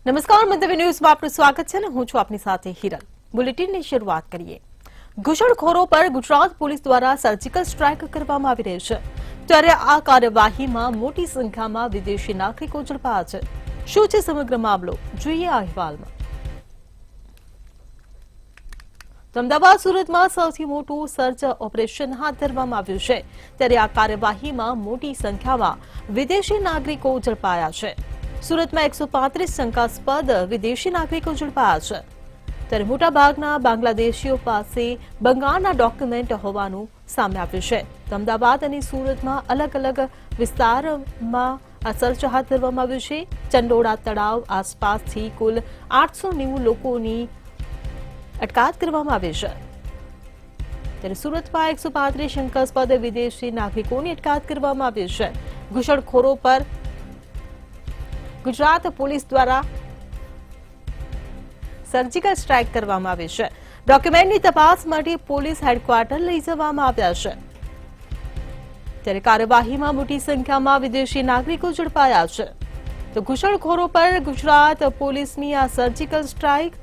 નમસ્કાર, મંતવ્ય ન્યૂઝમાં આપનું સ્વાગત છે. હું છું આપની સાથે હિરલ. બુલેટિનની શરૂઆત કરીએ. ઘૂસણખોરો પર ગુજરાત પોલીસ દ્વારા સર્જિકલ સ્ટ્રાઇક કરવામાં આવી રહી છે, ત્યારે આ કાર્યવાહીમાં મોટી સંખ્યામાં વિદેશી નાગરિકો ઝડપાયા છે. શું છે સમગ્ર મામલો, જોઈએ આ અહેવાલમાં. અમદાવાદ સુરતમાં સૌથી મોટું સર્ચ ઓપરેશન હાથ ધરવામાં આવ્યું છે, ત્યારે આ કાર્યવાહીમાં મોટી સંખ્યામાં વિદેશી નાગરિકો ઝડપાયા છે. સુરતમાં 135 શંકાસ્પદ વિદેશી નાગરિકો ઝડપાયા છે, ત્યારે મોટાભાગના બાંગ્લાદેશીઓ પાસે બંગાળના ડોક્યુમેન્ટ હોવાનું સામે આવ્યું છે. અમદાવાદ અને સુરતમાં અલગ અલગ વિસ્તારમાં આ સર્ચ હાથ ધરવામાં આવ્યું છે. ચંડોળા તળાવ આસપાસથી કુલ 890 લોકોની અટકાયત કરવામાં આવી છે, ત્યારે સુરતમાં 135 શંકાસ્પદ વિદેશી નાગરિકોની અટકાયત કરવામાં આવી છે. ઘૂસણખોરો પર ગુજરાત પોલીસ દ્વારા સર્જિકલ સ્ટ્રાઇક કરવામાં આવી છે. ડોક્યુમેન્ટની તપાસ માટે પોલીસ હેડક્વાર્ટર લઈ જવામાં આવ્યા છે, ત્યારે કાર્યવાહીમાં મોટી સંખ્યામાં વિદેશી નાગરિકો ઝડપાયા છે. તો ઘૂસણખોરો પર ગુજરાત પોલીસની આ સર્જિકલ સ્ટ્રાઇક.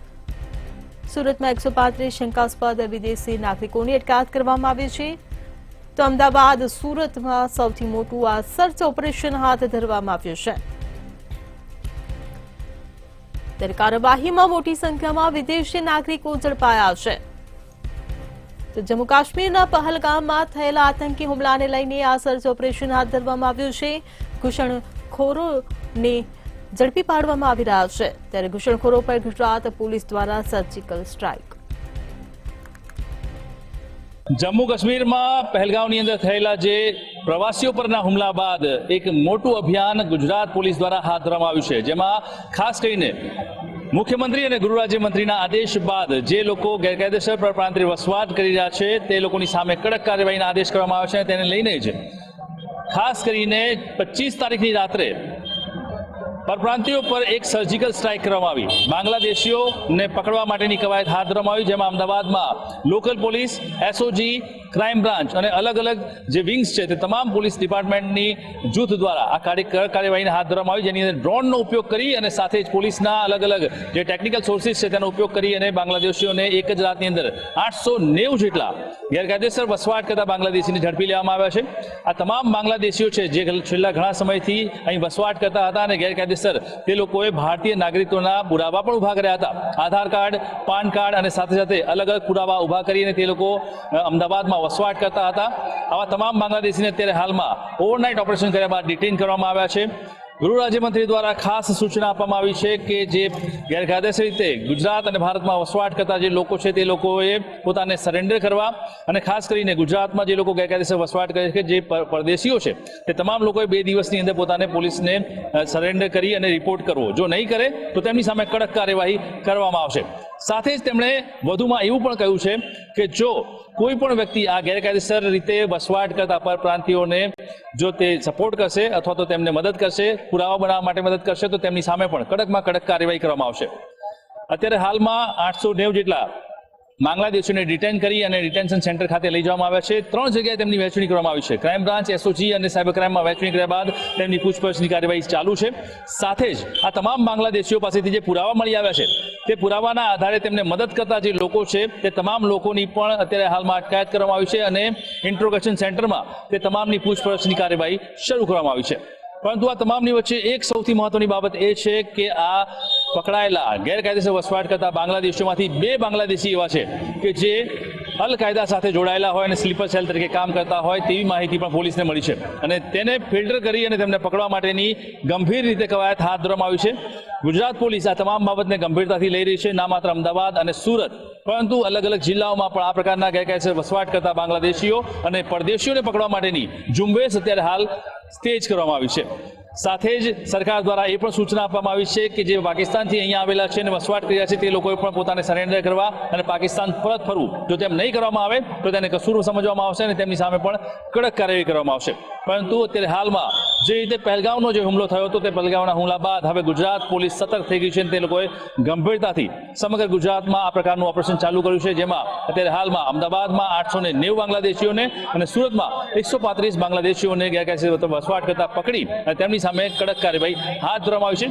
સુરતમાં 135 શંકાસ્પદ વિદેશી નાગરિકોની અટકાયત કરવામાં આવી છે. તો અમદાવાદ સુરતમાં સૌથી મોટું આ સર્ચ ઓપરેશન હાથ ધરવામાં આવ્યું છે, ત્યારે કાર્યવાહીમાં મોટી સંખ્યામાં વિદેશી નાગરિકો ઝડપાયા છે. તો જમ્મુ કાશ્મીરના પહલગામમાં થયેલા આતંકી હુમલાને લઈને આ સર્ચ ઓપરેશન હાથ ધરવામાં આવ્યું છે. ઘૂસણખોરોને ઝડપી પાડવામાં આવી રહ્યા છે, ત્યારે ઘૂસણખોરો પર ગુજરાત પોલીસ દ્વારા સર્જિકલ સ્ટ્રાઇક. જમ્મુ કાશ્મીરમાં પહેલગામની અંદર થયેલા જે પ્રવાસીઓ પરના હુમલા બાદ એક મોટું અભિયાન ગુજરાત પોલીસ દ્વારા હાથ ધરવામાં આવ્યું છે, જેમાં ખાસ કરીને મુખ્યમંત્રી અને ગૃહ રાજ્યમંત્રીના આદેશ બાદ જે લોકો ગેરકાયદેસર પરપ્રાંતીય વસવાટ કરી રહ્યા છે તે લોકોની સામે કડક કાર્યવાહીના આદેશ કરવામાં આવ્યા છે. તેને લઈને જ ખાસ કરીને 25 તારીખની રાત્રે પરપ્રાંતિયો પર એક સર્જિકલ સ્ટ્રાઇક કરવામાં આવી. બાંગ્લાદેશીઓને પકડવા માટેની કવાયત હાથ ધરવામાં આવી, જેમાં અમદાવાદમાં local police, SOG, crime branch અને અલગ અલગ જે વિંગ્સ છે તે તમામ પોલીસ ડિપાર્ટમેન્ટની જૂથ દ્વારા આ કાર્યવાહીને હાથ ધરવામાં આવી, જેની અંદર ડ્રોનનો ઉપયોગ કરી અને સાથે જ પોલીસના અલગ અલગ જે ટેકનિકલ સોર્સિસ છે તેનો ઉપયોગ કરી અને બાંગ્લાદેશીઓને એક જ રાતની અંદર 890 જેટલા ગેરકાયદેસર વસવાટ કરતા બાંગ્લાદેશીને ઝડપી લેવામાં આવ્યા છે. આ તમામ બાંગ્લાદેશીઓ છે જે છેલ્લા ઘણા સમયથી અહીં વસવાટ કરતા હતા અને ગેરકાયદેસર તે લોકોએ ભારતીય નાગરિકોના પુરાવા પણ ઉભા કર્યા હતા. આધાર કાર્ડ, પાન કાર્ડ અને સાથે સાથે અલગ અલગ પુરાવા ઉભા કરીને તે લોકો અમદાવાદમાં વસવાટ કરતા હતા. આવા તમામ બાંગ્લાદેશીને અત્યારે હાલમાં ઓવરનાઇટ ઓપરેશન કર્યા બાદ ડિટેઇન કરવામાં આવ્યા છે. ગૃહ રાજ્યમંત્રી દ્વારા ખાસ સૂચના આપવામાં આવી છે કે જે ગેરકાયદેસર રીતે ગુજરાત અને ભારતમાં વસવાટ કરતા જે લોકો છે તે લોકોએ પોતાને સરેન્ડર કરવા અને ખાસ કરીને ગુજરાતમાં જે લોકો ગેરકાયદેસર વસવાટ કરે છે, જે પરદેશીઓ છે તે તમામ લોકોએ 2 દિવસની અંદર પોતાને પોલીસને સરેન્ડર કરી અને રિપોર્ટ કરવો. જો નહીં કરે તો તેમની સામે કડક કાર્યવાહી કરવામાં આવશે. સાથે જ તેમણે વધુમાં એવું પણ કહ્યું છે કે જો કોઈ પણ વ્યક્તિ આ ગેરકાયદેસર રીતે વસવાટ કરતા પરપ્રાંતિયોને જો તે સપોર્ટ કરશે અથવા તો તેમને મદદ કરશે, પુરાવા બનાવવા માટે મદદ કરશે, તો તેમની સામે પણ કડકમાં કડક કાર્યવાહી કરવામાં આવશે. અત્યારે હાલમાં 890 જેટલા બાંગ્લાદેશીઓને ડિટેન કરી અને ડિટેન્શન સેન્ટર ખાતે લઈ જવામાં આવ્યા છે. 3 જગ્યાએ તેમની વહેંચણી કરવામાં આવી છે. ક્રાઇમ બ્રાન્ચ, એસઓજી અને સાયબર ક્રાઇમમાં વહેંચણી કર્યા બાદ તેમની પૂછપરછની કાર્યવાહી ચાલુ છે. સાથે જ આ તમામ બાંગ્લાદેશીઓ પાસેથી જે પુરાવા મળી આવ્યા છે તે પુરાવાના આધારે તેમને મદદ કરતા જે લોકો છે તે તમામ લોકોની પણ અત્યારે હાલમાં અટકાયત કરવામાં આવી છે અને ઇન્ટ્રોગેશન સેન્ટરમાં તે તમામની પૂછપરછની કાર્યવાહી શરૂ કરવામાં આવી છે. પરંતુ આ તમામની વચ્ચે એક સૌથી મહત્વની બાબત એ છે કે આ પકડાયેલા ગેરકાયદેસર વસવાટ કરતા બાંગ્લાદેશીઓમાંથી 2 બાંગ્લાદેશી એવા છે કે જે અલ કાયદા સાથે જોડાયેલા હોય અને સ્લીપર સેલ તરીકે કામ કરતા હોય તેવી માહિતી પણ પોલીસને મળી છે અને તેને ફિલ્ટર કરી અને તેમને પકડવા માટેની ગંભીર રીતે કવાયત હાથ ધરવામાં આવી છે. ગુજરાત પોલીસ આ તમામ બાબતને ગંભીરતાથી લઈ રહી છે, ના માત્ર અમદાવાદ અને સુરત પરંતુ અલગ અલગ જિલ્લાઓમાં પણ આ પ્રકારના ગેરકાયદેસર વસવાટ કરતા બાંગ્લાદેશીઓ અને પરદેશીઓને પકડવા માટેની ઝુંબેશ અત્યારે હાલ તેજ કરવામાં આવી છે. સાથે જ સરકાર દ્વારા એ પણ સૂચના આપવામાં આવી છે કે જે પાકિસ્તાનથી અહીંયા આવેલા છે અને વસવાટ કર્યા છે તે લોકોએ પણ પોતાને સરેન્ડર કરવા અને પાકિસ્તાન પરત ફરવું. જો તેમ નહીં કરવામાં આવે તો તેને કસૂર સમજવામાં આવશે અને તેમની સામે પણ કડક કાર્યવાહી કરવામાં આવશે. પરંતુ અત્યારે હાલમાં જે રીતે પહેલગામનો જે હુમલો થયો હતો તે પહેલગામના હુમલા બાદ હવે ગુજરાત પોલીસ સતર્ક થઈ ગઈ છે અને તે લોકોએ ગંભીરતાથી સમગ્ર ગુજરાતમાં આ પ્રકારનું ઓપરેશન ચાલુ કર્યું છે, જેમાં અત્યારે હાલમાં અમદાવાદમાં 890 બાંગ્લાદેશીઓને અને સુરતમાં 135 બાંગ્લાદેશીઓને ગેરકાયદેસર વસવાટ કરતા પકડી અને તેમની સામે કડક કાર્યવાહી હાથ ધરવામાં આવી છે।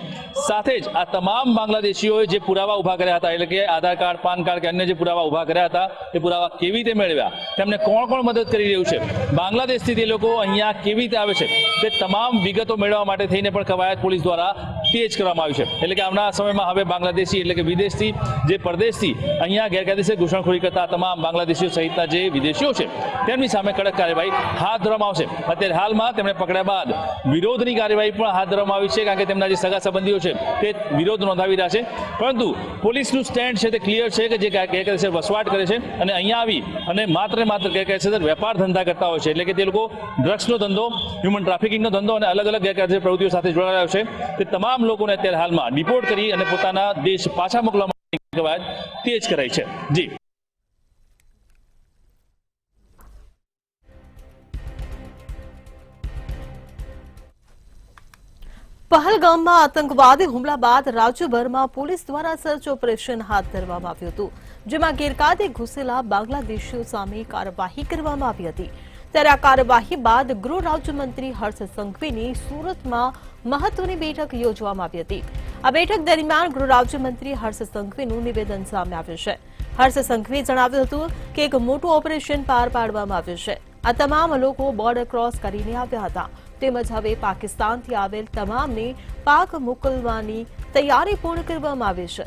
સાથે જ આ તમામ બાંગ્લાદેશીઓએ જે પુરાવા ઉભા કર્યા હતા, એટલે કે આધાર કાર્ડ, પાન કાર્ડ કે અન્ય જે પુરાવા ઉભા કર્યા હતા, એ પુરાવા કેવી રીતે મેળવ્યા, તેમને કોણ કોણ મદદ કરી રહ્યું છે, બાંગ્લાદેશથી તે લોકો અહીંયા કેવી રીતે આવે છે, તે તમામ વિગતો મેળવવા માટે થઈને પણ કવાયત પોલીસ દ્વારા તેજ કરવામાં આવી છે। એટલે કે આવનારા સમયમાં હવે બાંગ્લાદેશી એટલે કે વિદેશથી જે પરદેશથી અહીંયા ગેરકાયદેસર ઘૂસણખોરી કરતા તમામ બાંગ્લાદેશીઓ સહિતના જે વિદેશીઓ છે તેમની સામે કડક કાર્યવાહી હાથ ધરવામાં આવશે। અત્યારે હાલમાં તેમણે પકડ્યા બાદ વિરોધની કાર્યવાહી પણ હાથ ધરવામાં આવી છે, કારણ કે તેમના જે સગા સંબંધીઓ છે તે વિરોધ નોંધાવી રહ્યા છે, પરંતુ પોલીસનું સ્ટેન્ડ છે તે ક્લિયર છે કે જે ગેરકાયદેસર વસવાટ કરે છે અને અહીંયા આવી અને માત્ર ગેરકાયદેસર વેપાર ધંધા કરતા હોય છે, એટલે કે તે લોકો ડ્રગ્સનો ધંધો, હ્યુમન ટ્રાફિકિંગનો ધંધો અને અલગ અલગ ગેરકાયદેસર પ્રવૃત્તિઓ સાથે જોડાયેલા છે, તે તમામ લોકોને અત્યારે હાલમાં ડિપોર્ટ કરી અને પોતાના દેશ પાછા મોકલવા માટેની કવાયત તેજ કરાઈ છે। જી પહલગામમાં આતંકવાદી હુમલા બાદ રાજ્યભરમાં પોલીસ દ્વારા સર્ચ ઓપરેશન હાથ ધરવામાં આવ્યું હતું, જેમાં ગેરકાયદે ઘૂસેલા બાંગ્લાદેશીઓ સામે કાર્યવાહી કરવામાં આવી હતી। ત્યારે આ કાર્યવાહી બાદ ગૃહ રાજ્યમંત્રી હર્ષ સંઘવીની સુરતમાં મહત્વની બેઠક યોજવામાં આવી હતી। આ બેઠક દરમિયાન ગૃહ રાજ્યમંત્રી હર્ષ સંઘવીનું નિવેદન સામે આવ્યું છે। હર્ષ સંઘવીએ જણાવ્યું હતું કે એક મોટું ઓપરેશન પાર પાડવામાં આવ્યું છે। આ તમામ લોકો બોર્ડર ક્રોસ કરીને આવ્યા હતા, તેમજ હવે પાકિસ્તાનથી આવેલ તમામને પાક મોકલવાની તૈયારી પૂર્ણ કરવામાં આવી છે।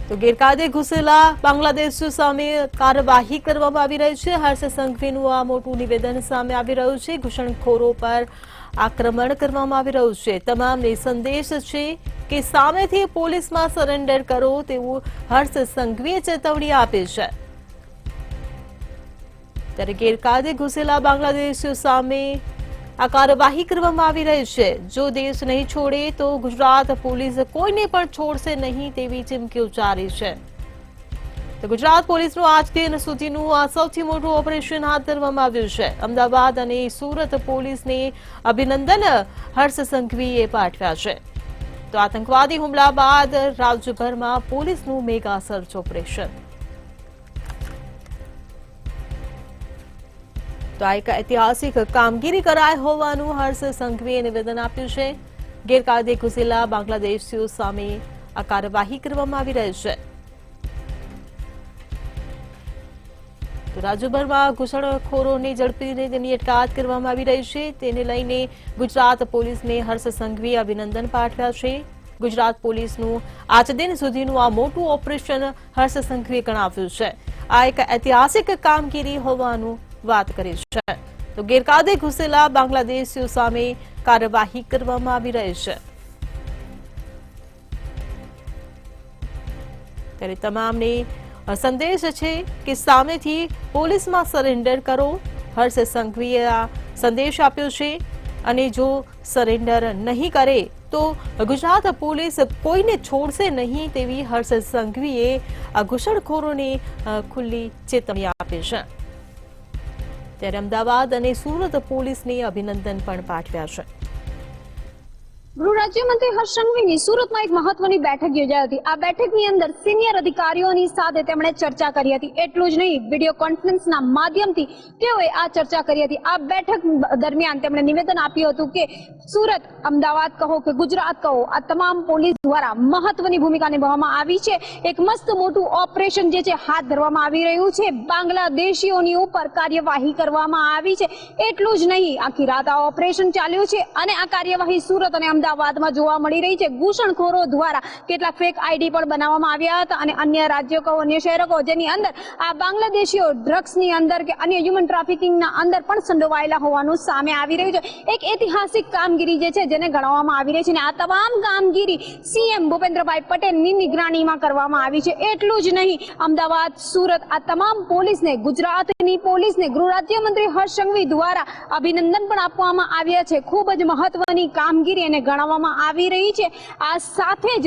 તો ગેરકાયદે ઘૂસેલા બાંગ્લાદેશીઓ સામે કાર્યવાહી કરવામાં આવી રહી છે। હર્ષ સંઘવીનું આ મોટું નિવેદન સામે આવી રહ્યું છે। ઘૂસણખોરો પર આક્રમણ કરવામાં આવી રહ્યું છે। તમામને સંદેશ છે કે સામેથી પોલીસમાં સરેન્ડર કરો તેવું હર્ષ સંઘવીએ ચેતવણી આપી છે। ત્યારે ગેરકાયદે ઘૂસેલા બાંગ્લાદેશીઓ સામે આ કાર્યવાહી કરવામાં આવી રહી છે। જો દેશ નહીં છોડે તો ગુજરાત પોલીસ કોઈને પણ છોડશે નહીં તેવી ચીમકી ઉચ્ચારી છે। તો ગુજરાત પોલીસનું આજથી સુધીનું આ સૌથી મોટું ઓપરેશન હાથ ધરવામાં આવ્યું છે। અમદાવાદ અને સુરત પોલીસને અભિનંદન હર્ષ સંઘવીએ પાઠવ્યા છે। તો આતંકવાદી હુમલા બાદ રાજ્યભરમાં પોલીસનું મેગા સર્ચ ઓપરેશન। તો આ એક ઐતિહાસિક કામગીરી કરાઈ હોવાનું હર્ષ સંઘવીએ નિવેદન આપ્યું છે। ગેરકાયદે ઘૂસેલા બાંગ્લાદેશીઓ સામે આ કાર્યવાહી કરવામાં આવી રહી છે। તો રાજ્યભરમાં ઘૂસણખોરોને ઝડપીને તેમની અટકાયત કરવામાં આવી રહી છે, તેને લઈને ગુજરાત પોલીસને હર્ષ સંઘવીએ અભિનંદન પાઠવ્યા છે। ગુજરાત પોલીસનું આજ દિન સુધીનું આ મોટું ઓપરેશન હર્ષ સંઘવીએ ગણાવ્યું છે। આ એક ઐતિહાસિક કામગીરી હોવાનું વાત કરી છે। તો ગેરકાયદે ઘૂસેલા બાંગ્લાદેશીઓ સામે કાર્યવાહી કરવામાં આવી રહી છે। ત્યારે તમામને સંદેશ છે કે સામેથી પોલીસમાં સરેન્ડર કરો, હર્ષ સંઘવીએ આ સંદેશ આપ્યો છે। અને જો સરેન્ડર નહીં કરે તો ગુજરાત પોલીસ કોઈને છોડશે નહીં તેવી હર્ષ સંઘવીએ આ ઘૂસણખોરોને ખુલ્લી ચેતવણી આપી છે। ત્યારે અમદાવાદ અને સુરત પોલીસને અભિનંદન પણ પાઠવ્યા છે। ગૃહ રાજ્યમંત્રી હર્ષ સંઘવીની સુરતમાં એક મહત્વની બેઠક યોજાઈ હતી। આ બેઠકની અંદર સિનિયર અધિકારીઓની સાથે તેમણે ચર્ચા કરી હતી। એટલું જ નહીં, વિડીયો કોન્ફરન્સના માધ્યમથી તેઓએ આ ચર્ચા કરી હતી। આ બેઠક દરમિયાન તેમણે નિવેદન આપ્યું હતું કે સુરત, અમદાવાદ કહો કે ગુજરાત કહો, આ તમામ પોલીસ દ્વારા મહત્વની ભૂમિકા નિભાવવામાં આવી છે। એક મસ્ત મોટું ઓપરેશન જે છે હાથ ધરવામાં આવી રહ્યું છે। બાંગ્લાદેશીઓની ઉપર કાર્યવાહી કરવામાં આવી છે। એટલું જ નહીં, આખી રાત આ ઓપરેશન ચાલ્યું છે અને આ કાર્યવાહી સુરત અને અમદાવાદમાં જોવા મળી રહી છે। ઘૂસણખોરો દ્વારા કેટલાક ફેક આઈડી પણ બનાવવામાં આવ્યા હતા અને અન્ય રાજ્યો કહો, અન્ય શહેરો કહો, જેની અંદર આ બાંગ્લાદેશીઓ ડ્રગ્સની અંદર કે અન્ય હ્યુમન ટ્રાફિકિંગના અંદર પણ સંડોવાયેલા હોવાનું સામે આવી રહ્યું છે। એક ઐતિહાસિક કામગીરી જે છે જેને ગણવામાં આવી રહી છે અને આ તમામ કામગીરી સીએમ ભૂપેન્દ્રભાઈ પટેલની નિગરાનીમાં કરવામાં આવી છે। એટલું જ નહીં, અમદાવાદ, સુરત, આ તમામ પોલીસને, ગુજરાતની પોલીસને ગૃહ રાજ્યમંત્રી હર્ષ સંઘવી દ્વારા અભિનંદન પણ આપવામાં આવ્યા છે। ખૂબ જ મહત્વની કામગીરી અને ગણાવવામાં આવી રહી છે। આ સાથે જ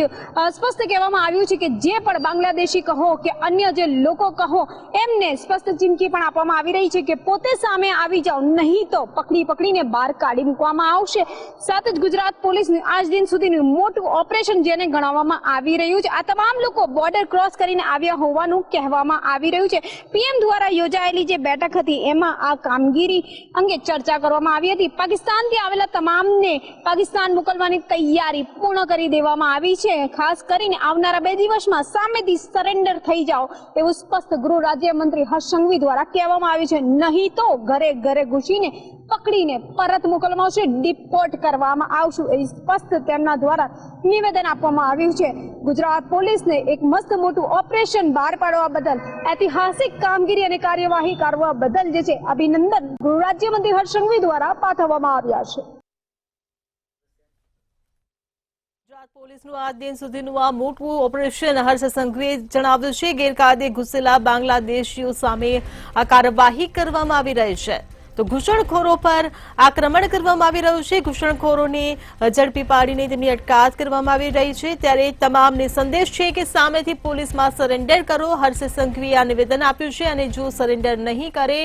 સ્પષ્ટ કહેવામાં આવ્યું છે કે જે પણ બાંગ્લાદેશી કહો કે અન્ય જે લોકો કહો એમને સ્પષ્ટ ચીમકી પણ આપવામાં આવી રહી છે કે પોતે સામે આવી જાઓ, નહીં તો પકડીને બહાર કાઢી મૂકવામાં આવશે। સાથે જ ગુજરાત પોલીસનું આજ દિન સુધીનું મોટું ઓપરેશન જેને ગણાવવામાં આવી રહ્યું છે। આ તમામ લોકો બોર્ડર ક્રોસ કરીને આવ્યા હોવાનું કહેવામાં આવી રહ્યું છે। પીએમ દ્વારા યોજાયેલી જે બેઠક હતી એમાં આ કામગીરી અંગે ચર્ચા કરવામાં આવી હતી। પાકિસ્તાનથી આવેલા તમામને પાકિસ્તાન મોકલવાની તૈયારી પૂર્ણ કરી દેવામાં આવી છે। ખાસ કરીને આવનારા 2 દિવસમાં સામેથી સરેન્ડર થઈ જાઓ એવું સ્પષ્ટ ગૃહ રાજ્યમંત્રી હર્ષ સંઘવી દ્વારા કહેવામાં આવ્યું છે, નહીં તો ઘરે ઘરે ઘૂસીને પકડીને પરત મોકલવામાં આવશે, ડિપોર્ટ કરવામાં આવશે એ સ્પષ્ટ તેમના દ્વારા નિવેદન આપવામાં આવ્યું છે। ગુજરાત પોલીસને એક મસ્ત મોટું ઓપરેશન બહાર પાડવા બદલ, ઐતિહાસિક કામગીરી અને કાર્યવાહી કરવા બદલ જે છે અભિનંદન ગૃહ રાજ્યમંત્રી હર્ષ સંઘવી દ્વારા પાઠવવામાં આવ્યા છે। ગુજરાત પોલીસનું આજ દિન સુધીનું આ મોટું ઓપરેશન હર્ષ સંઘવીએ જણાવ્યું છે। ગેરકાયદે ઘૂસેલા બાંગ્લાદેશીઓ સામે આ કાર્યવાહી કરવામાં આવી રહી છે। તો ઘૂસણખોરો પર આક્રમણ કરવામાં આવી રહ્યું છે। ઘૂસણખોરોને ઝડપી પાડીને તેમની અટકાયત કરવામાં આવી રહી છે। ત્યારે તમામને સંદેશ છે કે સામેથી પોલીસમાં સરેન્ડર કરો। હર્ષ સંઘવીએ આ નિવેદન આપ્યું છે અને જો સરેન્ડર નહીં કરે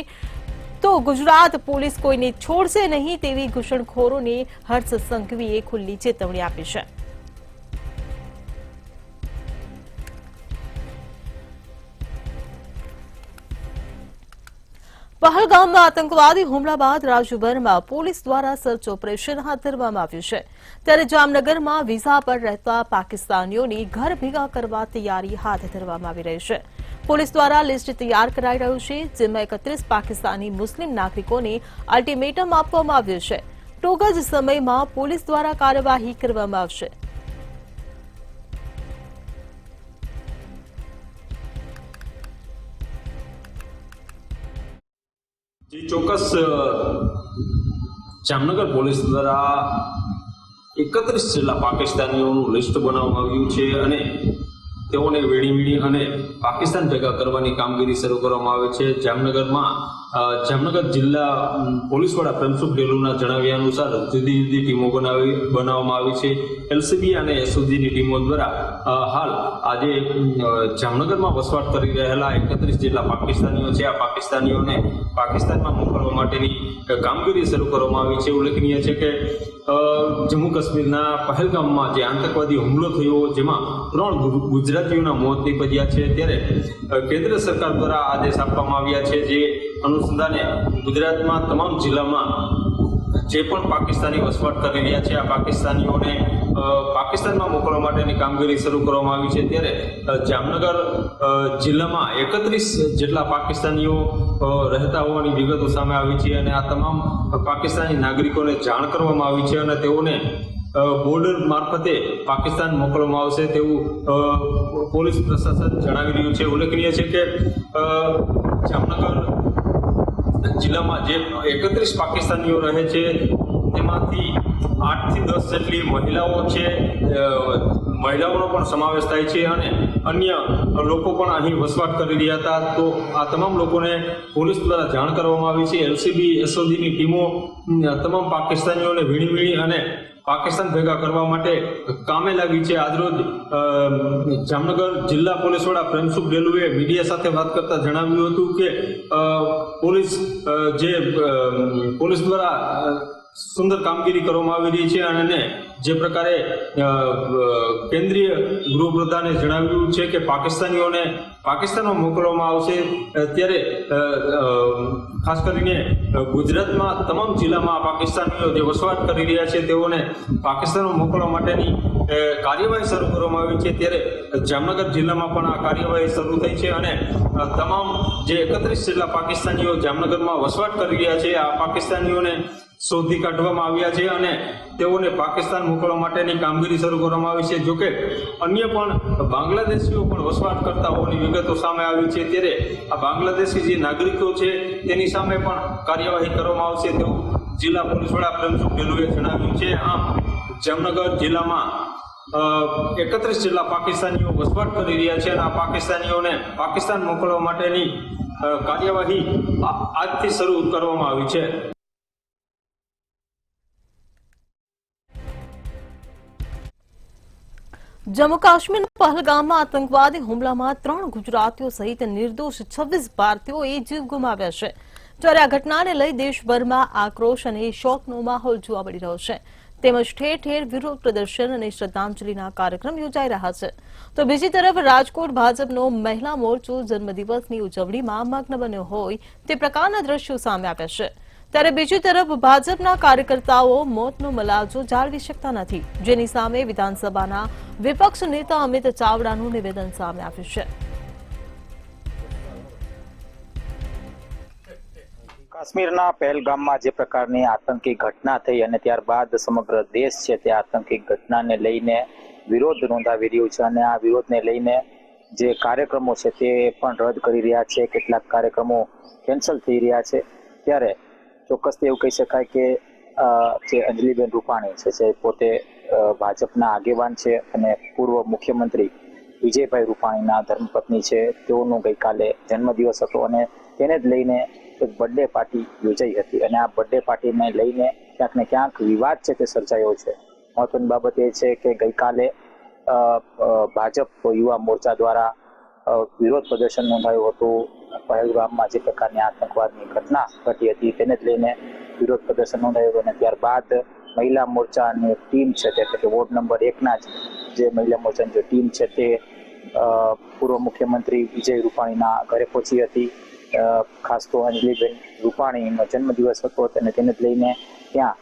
તો ગુજરાત પોલીસ કોઈને છોડશે નહીં તેવી ઘૂસણખોરોને હર્ષ સંઘવીએ ખુલ્લી ચેતવણી આપી છે। પહલગામમાં આતંકવાદી હુમલા બાદ રાજ્યભરમાં પોલીસ દ્વારા સર્ચ ઓપરેશન હાથ ધરવામાં આવ્યું છે। ત્યારે જામનગરમાં વિઝા પર રહેતા પાકિસ્તાનીઓની ઘર ભેગા કરવા તૈયારી હાથ ધરવામાં આવી રહી છે। પોલીસ દ્વારા લિસ્ટ તૈયાર કરાઈ રહ્યું છે, જેમાં 31 પાકિસ્તાની મુસ્લિમ નાગરિકોને અલ્ટિમેટમ આપવામાં આવ્યું છે। ટૂંક જ સમયમાં પોલીસ દ્વારા કાર્યવાહી કરવામાં આવશે। જે ચોક્કસ જામનગર પોલીસ દ્વારા 31 જેટલા પાકિસ્તાનીઓનું લિસ્ટ બનાવવામાં આવ્યું છે અને તેઓને વેડી અને પાકિસ્તાન ભેગા કરવાની કામગીરી શરૂ કરવામાં આવે છે। જામનગર જિલ્લા પોલીસ વડા પ્રેમસુખ ડેલુના જણાવ્યા અનુસાર જુદી જુદી ટીમો બનાવવામાં આવી છે। એલસીબી અને એસઓજીની ટીમો દ્વારા હાલ આજે જામનગરમાં વસવાટ કરી રહેલા 31 જેટલા પાકિસ્તાનીઓ છે, આ પાકિસ્તાનીઓને પાકિસ્તાનમાં મોકલવા માટેની કામગીરી શરૂ કરવામાં આવી છે। ઉલ્લેખનીય છે કે જમ્મુ કાશ્મીરના પહેલગામમાં જે આતંકવાદી હુમલો થયો જેમાં 3 ગુજરાતીઓના મોત નીપજ્યા છે, ત્યારે કેન્દ્ર સરકાર દ્વારા આદેશ આપવામાં આવ્યા છે। જે અનુસંધાને ગુજરાતમાં તમામ જિલ્લામાં જે પણ પાકિસ્તાની વસવાટ કરી રહ્યા છે આ પાકિસ્તાનીઓને પાકિસ્તાનમાં મોકલવા માટેની કામગીરી શરૂ કરવામાં આવી છે। ત્યારે જામનગર જિલ્લામાં 31 જેટલા પાકિસ્તાનીઓ રહેતા હોવાની વિગતો સામે આવી છે અને આ તમામ પાકિસ્તાની નાગરિકોને જાણ કરવામાં આવી છે અને તેઓને બોર્ડર મારફતે પાકિસ્તાન મોકલવામાં આવશે તેવું પોલીસ પ્રશાસન જણાવી રહ્યું છે। ઉલ્લેખનીય છે કે જામનગર જિલ્લામાં જે 31 પાકિસ્તાનીઓ રહે છે તેમાંથી 8 થી 10 જેટલી મહિલાઓ છે, મહિલાઓનો પણ સમાવેશ થાય છે અને અન્ય લોકો પણ અહીં વસવાટ કરી રહ્યા હતા। તો આ તમામ લોકોને પોલીસ દ્વારા જાણ કરવામાં આવી છે। એલસીબી એસઓજીની ટીમો તમામ પાકિસ્તાનીઓને વીણી અને પાકિસ્તાન ભેગા કરવા માટે કામે લાગી છે। આજરોજ જામનગર જિલ્લા પોલીસ વડા પ્રેમસુખ ડેલુએ મીડિયા સાથે વાત કરતા જણાવ્યું હતું કે પોલીસ દ્વારા સુંદર કામગીરી કરવામાં આવી રહી છે અને જે પ્રકારે કેન્દ્રીય ગૃહપ્રધાને જણાવ્યું છે કે પાકિસ્તાનીઓને પાકિસ્તાનમાં મોકલવામાં આવશે, ત્યારે ખાસ કરીને ગુજરાતમાં તમામ જિલ્લામાં પાકિસ્તાનીઓ જે વસવાટ કરી રહ્યા છે તેઓને પાકિસ્તાનમાં મોકલવા માટેની કાર્યવાહી શરૂ કરવામાં આવી છે। ત્યારે જામનગર જિલ્લામાં પણ આ કાર્યવાહી શરૂ થઈ છે અને તમામ જે 31 જેટલા પાકિસ્તાનીઓ જામનગરમાં વસવાટ કરી રહ્યા છે આ પાકિસ્તાનીઓને શોધી કાઢવામાં આવ્યા છે અને તેઓને પાકિસ્તાન મોકલવા માટેની કામગીરી શરૂ કરવામાં આવી છે। જોકે અન્ય પણ બાંગ્લાદેશીઓ પણ વસવાટ કરતા હોવાની વિગતો સામે આવી છે, ત્યારે આ બાંગ્લાદેશી જે નાગરિકો છે તેની સામે પણ કાર્યવાહી કરવામાં આવશે તેવું જિલ્લા પોલીસ વડા પ્રેમસુખ ડેલુએ જણાવ્યું છે। આમ જામનગર જિલ્લામાં 31 જેટલા પાકિસ્તાનીઓ વસવાટ કરી રહ્યા છે અને આ પાકિસ્તાનીઓને પાકિસ્તાન મોકલવા માટેની કાર્યવાહી આજથી શરૂ કરવામાં આવી છે। જમ્મુ કાશ્મીરના પહલગામમાં આતંકવાદી હુમલામાં 3 ગુજરાતીઓ સહિત નિર્દોષ 26 ભારતીયોએ જીવ ગુમાવ્યા છે. જ્યારે આ ઘટનાને લઈ દેશભરમાં આક્રોશ અને શોકનો માહોલ જોવા મળી રહ્યો છે. તેમજ ઠેર ઠેર વિરોધ પ્રદર્શન અને શ્રદ્ધાંજલિના કાર્યક્રમ યોજાઈ રહ્યા છે. તો બીજી તરફ રાજકોટ ભાજપનો મહિલા મોરચો જન્મદિવસની ઉજવણીમાં મગ્ન બન્યો હોય તે પ્રકારના દ્રશ્યો સામે આવ્યા છે. ત્યારે બીજી તરફ ભાજપના કાર્યકર્તાઓ મોતનો મલાજો જાળવી શકતા નથી, જેની સામે વિધાનસભાના વિપક્ષ નેતા અમિત ચાવડાનું નિવેદન સામે આવ્યું છે. કાશ્મીરના પહેલગામમાં જે પ્રકારની આતંકી ઘટના થઈ અને ત્યારબાદ સમગ્ર દેશ છે તે આતંકી ઘટનાને લઈને વિરોધ નોંધાવી રહ્યું છે અને આ વિરોધને લઈને જે કાર્યક્રમો છે તે પણ રદ કરી રહ્યા છે, કેટલાક કાર્યક્રમો કેન્સલ થઈ રહ્યા છે. ત્યારે ચોક્કસથી એવું કહી શકાય કે જે અંજલિબેન રૂપાણી છે જે પોતે ભાજપના આગેવાન છે અને પૂર્વ મુખ્યમંત્રી વિજયભાઈ રૂપાણીના ધર્મપત્ની છે, તેઓનો ગઈકાલે જન્મદિવસ હતો અને તેને જ લઈને એક બર્થડે પાર્ટી યોજાઈ હતી અને આ બર્થડે પાર્ટીને લઈને ક્યાંક ને ક્યાંક વિવાદ છે તે સર્જાયો છે. મહત્વની બાબત એ છે કે ગઈકાલે ભાજપ યુવા મોરચા દ્વારા વિરોધ પ્રદર્શન નોંધાયું હતું. પહેલગામમાં જે પ્રકારની આતંકવાદની ઘટના ઘટી હતી તેને જ લઈને વિરોધ પ્રદર્શન નોંધાયું અને ત્યારબાદ મહિલા મોરચાની ટીમ છે તે એટલે કે વોર્ડ નંબર 1ના જે મહિલા મોરચાની જે ટીમ છે તે પૂર્વ મુખ્યમંત્રી વિજય રૂપાણીના ઘરે પહોંચી હતી. ખાસ તો અંજલિબેન રૂપાણીનો જન્મદિવસ હતો અને તેને જ લઈને ત્યાં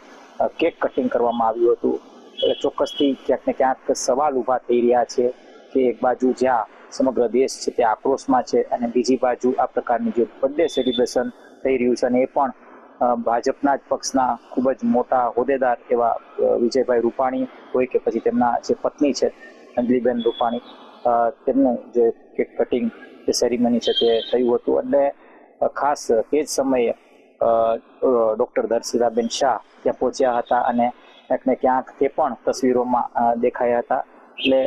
કેક કટિંગ કરવામાં આવ્યું હતું. એટલે ચોક્કસથી ક્યાંક ને ક્યાંક સવાલ ઊભા થઈ રહ્યા છે કે એક બાજુ જ્યાં સમગ્ર દેશ છે તે આક્રોશમાં છે અને બીજી બાજુ આ પ્રકારની જે બર્થડે સેલિબ્રેશન થઈ રહ્યું છે અને એ પણ ભાજપના જ પક્ષના ખૂબ જ મોટા હોદ્દેદાર એવા વિજયભાઈ રૂપાણી હોય કે પછી તેમના જે પત્ની છે અંજલિબેન રૂપાણી, તેમનું જે કેક કટિંગ જે સેરેમની છે તે થયું હતું. એટલે ખાસ તે જ સમયે ડોક્ટર દર્શિલાબેન શાહ ત્યાં પહોંચ્યા હતા અને ક્યાંક ને ક્યાંક તે પણ તસવીરોમાં દેખાયા હતા. એટલે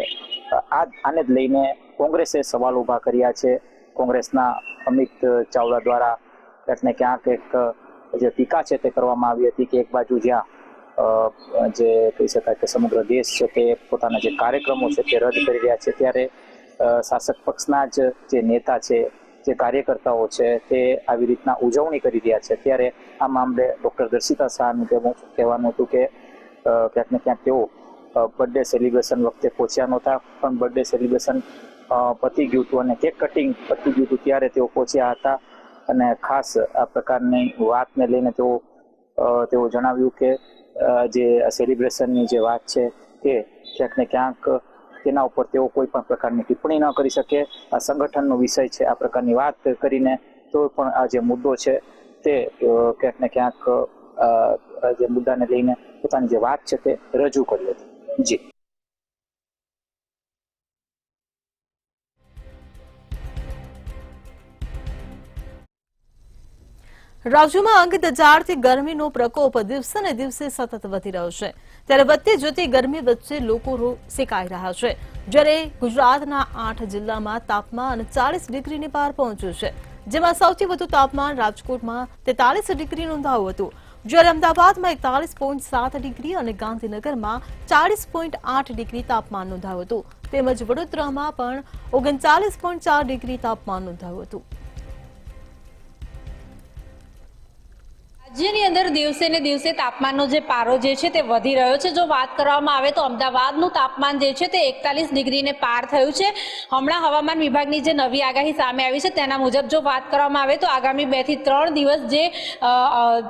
આને જ લઈને કોંગ્રેસે સવાલ ઊભા કર્યા છે. કોંગ્રેસના અમિત ચાવડા દ્વારા ક્યાંક ને ક્યાંક એક જે ટીકા છે તે કરવામાં આવી હતી કે એક બાજુ જ્યાં જે કહી શકાય કે સમગ્ર દેશ છે તે પોતાના જે કાર્યક્રમો છે તે રદ કરી રહ્યા છે, ત્યારે શાસક પક્ષના જ જે નેતા છે, જે કાર્યકર્તાઓ છે તે આવી રીતના ઉજવણી કરી રહ્યા છે. ત્યારે આ મામલે ડોક્ટર દર્શિતા શાહનું કહેવાનું હતું કે ક્યાંક ને ક્યાંક તેઓ બર્થડે સેલિબ્રેશન વખતે પહોંચ્યા નહોતા, પણ બર્થડે સેલિબ્રેશન પતી ગયું હતું અને કેક કટિંગ પતી ગયું હતું ત્યારે તેઓ પહોંચ્યા હતા. અને ખાસ આ પ્રકારની વાતને લઈને તેઓ જણાવ્યું કે જે સેલિબ્રેશનની જે વાત છે તે ક્યાંક ને ક્યાંક તેના ઉપર તેઓ કોઈ પણ પ્રકારની ટિપ્પણી ન કરી શકે. આ સંગઠનનો વિષય છે, આ પ્રકારની વાત કરીને તો પણ આ જે મુદ્દો છે તે ક્યાંક ને ક્યાંક જે મુદ્દાને લઈને પોતાની જે વાત છે તે રજૂ કરી હતી. જી રાજ્યમાં અંગ તજારથી ગરમીનો પ્રકોપ દિવસે ને દિવસે સતત વધી રહ્યો છે. ત્યારે વધતી જતી ગરમી વચ્ચે લોકો સેકાઈ રહ્યા છે. જ્યારે ગુજરાતના 8 જિલ્લામાં તાપમાન 40 ડિગ્રીની પાર પહોંચ્યું છે, જેમાં સૌથી વધુ તાપમાન રાજકોટમાં 43 ડિગ્રી નોંધાયું હતું, જ્યારે અમદાવાદમાં 41.7 ડિગ્રી અને ગાંધીનગરમાં 40.8 ડિગ્રી તાપમાન નોંધાયું હતું. તેમજ વડોદરામાં પણ 39.4 ડિગ્રી તાપમાન નોંધાયું હતું. રાજ્યની અંદર દિવસે ને દિવસે તાપમાનનો જે પારો જે છે તે વધી રહ્યો છે. જો વાત કરવામાં આવે તો અમદાવાદનું તાપમાન જે છે તે 41 ડિગ્રીને પાર થયું છે. હમણાં હવામાન વિભાગની જે નવી આગાહી સામે આવી છે તેના મુજબ જો વાત કરવામાં આવે તો આગામી 2 થી 3 દિવસ જે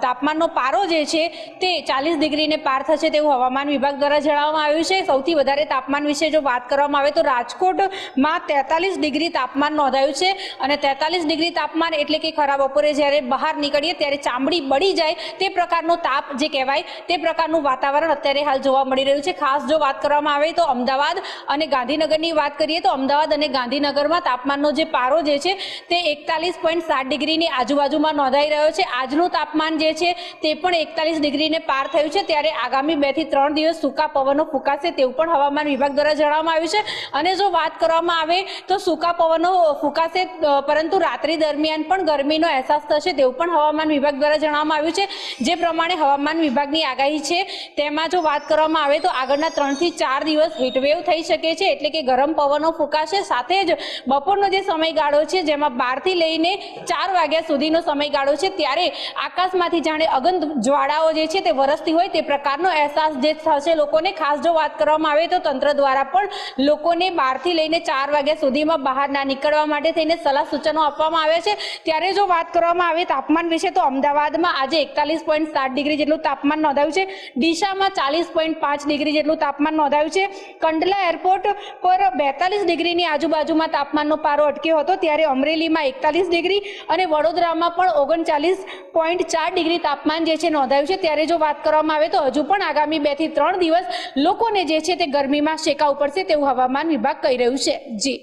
તાપમાનનો પારો જે છે તે 40 ડિગ્રીને પાર થશે તેવું હવામાન વિભાગ દ્વારા જણાવવામાં આવ્યું છે. સૌથી વધારે તાપમાન વિશે જો વાત કરવામાં આવે તો રાજકોટમાં 43 ડિગ્રી તાપમાન નોંધાયું છે અને 43 ડિગ્રી તાપમાન એટલે કે ખરા બપોરે જ્યારે બહાર નીકળીએ ત્યારે ચામડી બળી જાય તે પ્રકારનો તાપ જે કહેવાય તે પ્રકારનું વાતાવરણ અત્યારે હાલ જોવા મળી રહ્યું છે. ખાસ જો વાત કરવામાં આવે તો અમદાવાદ અને ગાંધીનગરની વાત કરીએ તો અમદાવાદ અને ગાંધીનગરમાં તાપમાનનો જે પારો જે છે તે 41.7 ડિગ્રીની આજુબાજુમાં નોંધાઈ રહ્યો છે. આજનું તાપમાન જે છે તે પણ 41 ડિગ્રીને પાર થયું છે. ત્યારે આગામી 2 થી 3 દિવસ સૂકા પવનો ફૂંકાશે તેવું પણ હવામાન વિભાગ દ્વારા જણાવવામાં આવ્યું છે. અને જો વાત કરવામાં આવે તો સૂકા પવનો ફૂંકાશે પરંતુ રાત્રિ દરમિયાન પણ ગરમીનો અહેસાસ થશે તેવું પણ હવામાન વિભાગ દ્વારા જણાવવામાં આવ્યું છે। જે પ્રમાણે હવામાન વિભાગની આગાહી છે તેમાં જો વાત કરવામાં આવે તો આગળના 3 થી 4 દિવસ હીટવેવ થઈ શકે છે, એટલે કે ગરમ પવનો ફૂંકાશે। સાથે જ બપોરનો જે સમયગાળો છે જેમાં 12 થી લઈને 4 વાગ્યા સુધીનો સમયગાળો છે ત્યારે આકાશમાંથી જાણે અગંધ જ્વાળાઓ જે છે તે વરસતી હોય તે પ્રકારનો અહેસાસ જે થશે લોકોને। ખાસ જો વાત કરવામાં આવે તો તંત્ર દ્વારા પણ લોકોને 12 થી લઈને 4 વાગ્યા સુધીમાં બહાર ના નીકળવા માટે થઈને સલાહ સૂચનો આપવામાં આવ્યા છે। ત્યારે જો વાત કરવામાં આવે તાપમાન વિશે તો અમદાવાદમાં આજે 41.7 ડિગ્રી જેટલું તાપમાન નોંધાયું છે, ડીસામાં 40.5 ડિગ્રી જેટલું તાપમાન નોંધાયું છે, કંડલા એરપોર્ટ પર 42 ડિગ્રીની આજુબાજુમાં તાપમાનનો પારો અટક્યો હતો, ત્યારે અમરેલીમાં 41 ડિગ્રી અને વડોદરામાં પણ 39.4 ડિગ્રી તાપમાન જે છે નોંધાયું છે। ત્યારે જો વાત કરવામાં આવે તો હજુ પણ આગામી 2 થી 3 દિવસ લોકોને જે છે તે ગરમીમાં શેકાવું પડશે તેવું હવામાન વિભાગ કહી રહ્યું છે। જી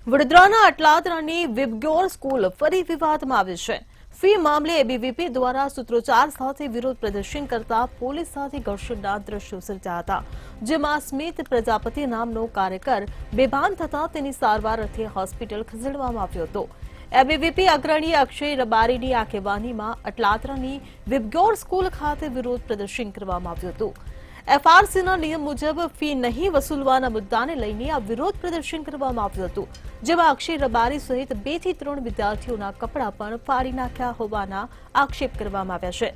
વડોદરાના અટલાદરાની વિબગ્યોર સ્કૂલ ફરી વિવાદમાં આવી છે। ફી મામલે એબીવીપી દ્વારા સૂત્રોચ્ચાર સાથે વિરોધ પ્રદર્શન કરતા પોલીસ સાથે ઘર્ષણના દ્રશ્યો સર્જાયા હતા, જેમાં સ્મિત પ્રજાપતિ નામનો કાર્યકર બેભાન થતા તેની સારવાર અર્થે હોસ્પિટલ ખસેડવામાં આવ્યો હતો। એબીવીપી અગ્રણી અક્ષય રબારીની આગેવાનીમાં અટલાદરાની વિબગ્યોર સ્કૂલ ખાતે વિરોધ પ્રદર્શન કરવામાં આવ્યું હતું। એફઆરસીના નિયમ મુજબ ફી નહીં વસૂલવાના મુદ્દાને લઈને આ વિરોધ પ્રદર્શન કરવામાં આવ્યું હતું, જેમાં અક્ષય રબારી સહિત 2 થી 3 વિદ્યાર્થીઓના કપડાં પણ ફાડી નાખ્યા હોવાના આક્ષેપ કરવામાં આવ્યા છે।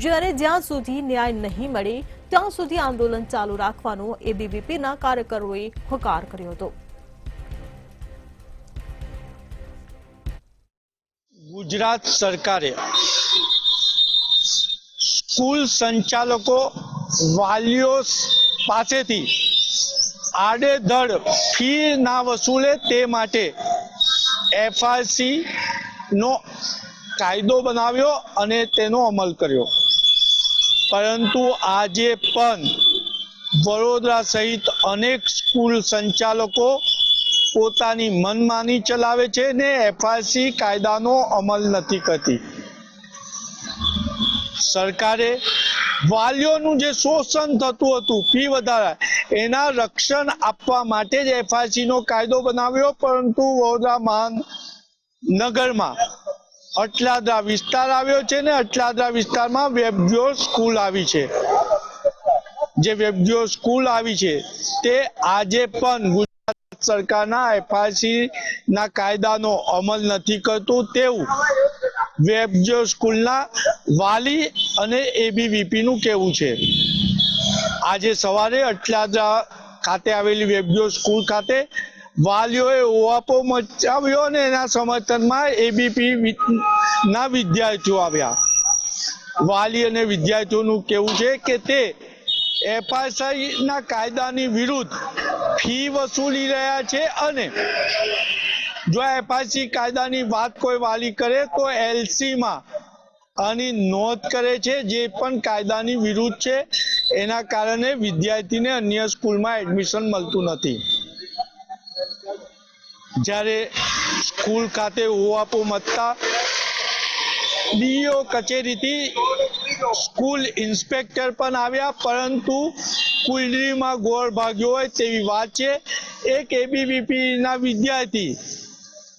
જ્યારે જ્યાં સુધી ન્યાય નહીં મળે ત્યાં સુધી આંદોલન ચાલુ રાખવાનો એબીવીપીના કાર્યકરોએ હોકાર કર્યો હતો। ગુજરાત સરકારે સ્કૂલ સંચાલકો વાલીઓ પાસેથી આડેધડ ફી ના વસૂલે તે માટે એફઆરસી નો કાયદો બનાવ્યો અને તેનો અમલ કર્યો, પરંતુ આજે પણ વડોદરા સહિત અનેક સ્કૂલ સંચાલકો પોતાની મનમાની ચલાવે છે ને એફઆરસી કાયદાનો અમલ નથી કરતી। સરકારે વાલીઓનું જે શોષણ થતું હતું ફી વધારા એના રક્ષણ આપવા માટે જ એફઆરસી નો કાયદો બનાવ્યો, પરંતુ વડોદરા મહાનગરમાં અટલાદરા વિસ્તાર આવ્યો છે ને અટલાદરા વિસ્તારમાં વિબગ્યોર સ્કૂલ આવી છે। જે વિબગ્યોર સ્કૂલ આવી છે તે આજે પણ ગુજરાત સરકારના એફઆરસી ના કાયદાનો અમલ નથી કરતું તેવું વિબગ્યોર સ્કૂલના વાલી અને એબીવીપી નું કહેવું છે। આજે સવારે અટલાદરા ખાતે આવેલી વિબગ્યોર સ્કૂલ ખાતે વાલીઓએ ઓવાપો મચાવ્યો અને એના સમર્થનમાં એબીવીપી ના વિદ્યાર્થીઓ આવ્યા। વાલી અને વિદ્યાર્થીઓનું કહેવું છે કે તે એફઆરસી ના કાયદાની વિરુદ્ધ ફી વસૂલી રહ્યા છે અને જો એફઆરસી કાયદાની વાત કોઈ વાલી કરે તો એલસીમાં આની નોંધ કરે છે, જે પણ કાયદાની વિરુદ્ધ છે। એના કારણે વિદ્યાર્થીને અન્ય સ્કૂલમાં એડમિશન મળતું નથી। જ્યારે સ્કૂલ ખાતે ઓવાપો મચતા ડીઈઓ કચેરીથી સ્કૂલ ઇન્સ્પેક્ટર પણ આવ્યા, પરંતુ કુંડળીમાં ગોળ ભાગ્યો હોય તેવી વાત છે। એક એબીવીપી ના વિદ્યાર્થી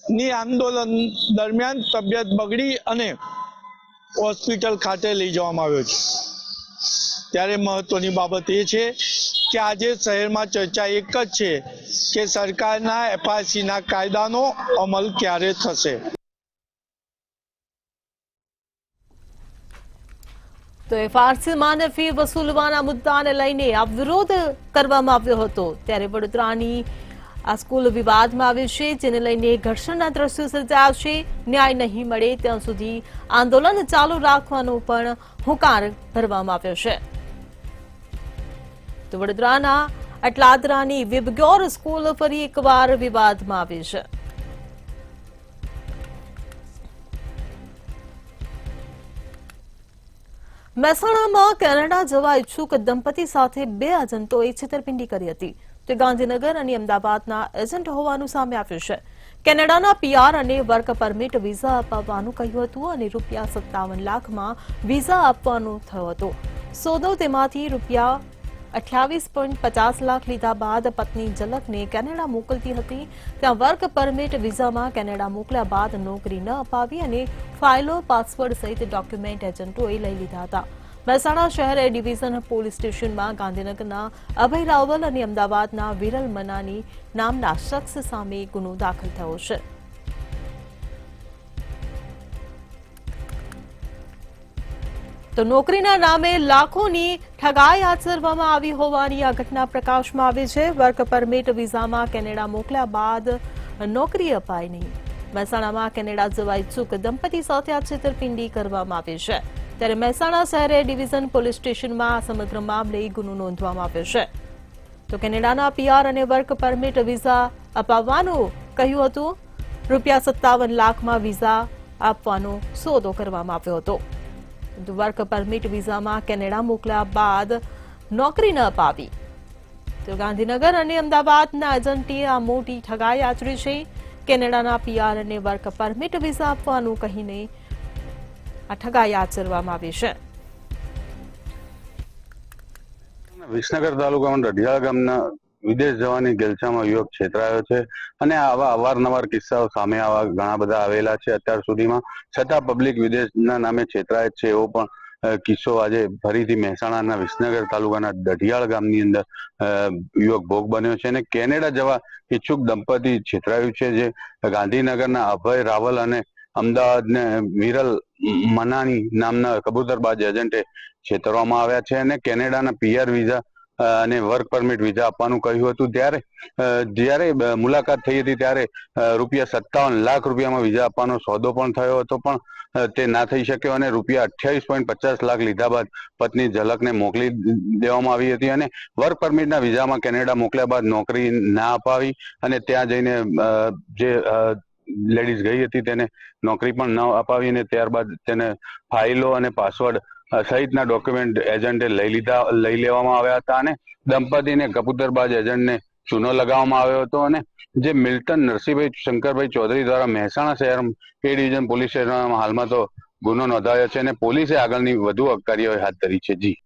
ની આંદોલન દરમિયાન તબિયત બગડી અને હોસ્પિટલ ખાતે લઈ જવામાં આવ્યો છે। ત્યારે મહત્વની બાબત એ છે કે આજે શહેરમાં ચર્ચા એક જ છે કે સરકારના એફઆરસી ના કાયદાનો અમલ ક્યારે થશે। તો એફઆરસીમાં ફી વસૂલવાના મુદ્દાને લઈને આ વિરોધ કરવામાં આવ્યો હતો, ત્યારે વડોદરાની આ સ્કૂલ વિવાદમાં આવી છે, જેને લઈને ઘર્ષણના દ્રશ્યો સર્જાયા છે। ન્યાય નહીં મળે ત્યાં સુધી આંદોલન ચાલુ રાખવાનો પણ હુંકાર ભરવામાં આવ્યો છે। તો વડોદરાના અટલાદરાની વિબગ્યોર સ્કૂલ ફરી એકવાર વિવાદમાં આવી છે। મહેસાણામાં કેનેડા જવા ઇચ્છુક દંપતી સાથે 2 એજન્ટોએ છેતરપિંડી કરી હતી। તે ગાંધીનગર અને અમદાવાદના એજન્ટ હોવાનું સામે આવ્યું છે। કેનેડાના પીઆર અને વર્ક પરમિટ વિઝા અપાવવાનું કહ્યું હતું અને ₹57 લાખમાં વિઝા આપવાનો થયો હતો। સોદો તેમાંથી 28.50 લાખ લીધા બાદ પત્ની ઝલકને કેનેડા મોકલતી હતી. ત્યાં વર્ક પરમિટ વિઝામાં કેનેડા મોકલ્યા બાદ નોકરી ન અપાવી અને ફાઇલો, પાસવર્ડ સહિત ડોક્યુમેન્ટ એજન્ટોએ લઈ લીધા હતા. મહેસાણા શહેર એ ડિવિઝન પોલીસ સ્ટેશનમાં ગાંધીનગરના અભય રાવલ અને અમદાવાદના વિરલ મનાની નામના શખ્સ સામે ગુનો દાખલ થયો છે. તો નોકરીના નામે લાખોની ઠગાઈ આચરવામાં આવી હોવાની આ ઘટના પ્રકાશમાં આવી છે. વર્ક પરમિટ વિઝામાં કેનેડા મોકલ્યા બાદ નોકરી અપાઈ નહીં. મહેસાણામાં કેનેડા જવા ઇચ્છુક દંપતી સાથે આ છેતરપિંડી કરવામાં આવી છે. ત્યારે મહેસાણા શહેરે ડિવિઝન પોલીસ સ્ટેશનમાં આ સમગ્ર મામલે ગુનો નોંધવામાં આવ્યો છે. તો કેનેડાના પીઆર અને વર્ક પરમિટ વિઝા અપાવવાનું કહ્યું હતું. ₹57 લાખમાં વિઝા આપવાનો સોદો કરવામાં આવ્યો હતો. વર્ક પરમિટ વિઝામાં કેનેડા મોકલ્યા બાદ નોકરી ન અપાવી. તો ગાંધીનગર અને અમદાવાદના એજન્ટે આ મોટી ઠગાઈ આચરી છે. કેનેડાના પીઆર અને વર્ક પરમિટ વિઝા આપવાનું કહીને આ ઠગાઈ આચરવામાં આવી છે. વિસનગર તાલુકામાં રઢિયાળ ગામના વિદેશ જવાની ગેલછામાં યુવક છેતરાયો છે અને આવા અવારનવાર કિસ્સાઓ સામે આવા ઘણા બધા આવેલા છે અત્યાર સુધીમાં. છતાં પબ્લિક વિદેશના નામે છેતરાય છે એવો પણ કિસ્સો આજે ફરીથી મહેસાણાના વિસનગર તાલુકાના દઢિયાળ ગામની અંદર યુવક ભોગ બન્યો છે અને કેનેડા જવા ઈચ્છુક દંપતી છેતરાયું છે. જે ગાંધીનગરના અભય રાવલ અને અમદાવાદને વિરલ મનાની નામના કબૂતરબાજ એજન્ટે છેતરવામાં આવ્યા છે અને કેનેડાના પીઆર વિઝા અને વર્ક પરમિટ વિઝા આપવાનું કહ્યું હતું. જ્યારે મુલાકાત થઈ હતી ત્યારે ₹57 લાખ વિઝા આપવાનો સોદો પણ થયો હતો, પણ તે ના થઈ શક્યો અને ₹28.50 લાખ લીધા બાદ પત્ની ઝલકને મોકલી દેવામાં આવી હતી અને વર્ક પરમિટના વિઝામાં કેનેડા મોકલ્યા બાદ નોકરી ના અપાવી અને ત્યાં જઈને જે લેડીઝ ગઈ હતી તેને નોકરી પણ ન અપાવી અને ત્યારબાદ તેને ફાઇલો અને પાસવર્ડ સહિતના ડોક્યુમેન્ટ એજન્ટે લઈ લેવામાં આવ્યા હતા અને દંપતીને કબૂતરબાજ એજન્ટને ચૂનો લગાવવામાં આવ્યો હતો. અને જે મિલ્ટન નરસિંહભાઈ શંકરભાઈ ચૌધરી દ્વારા મહેસાણા શહેર એ ડિવિઝન પોલીસ સ્ટેશનમાં હાલમાં તો ગુનો નોંધાયો છે અને પોલીસે આગળની વધુ કાર્યવાહી હાથ ધરી છે. જી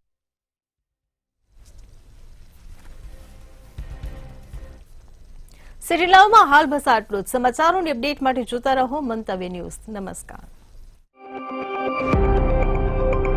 સિટી લાઈવમાં હાલ બસ આટલું જ. સમાચારોની અપડેટ માટે જોતા રહો મંતવ્ય ન્યૂઝ. નમસ્કાર.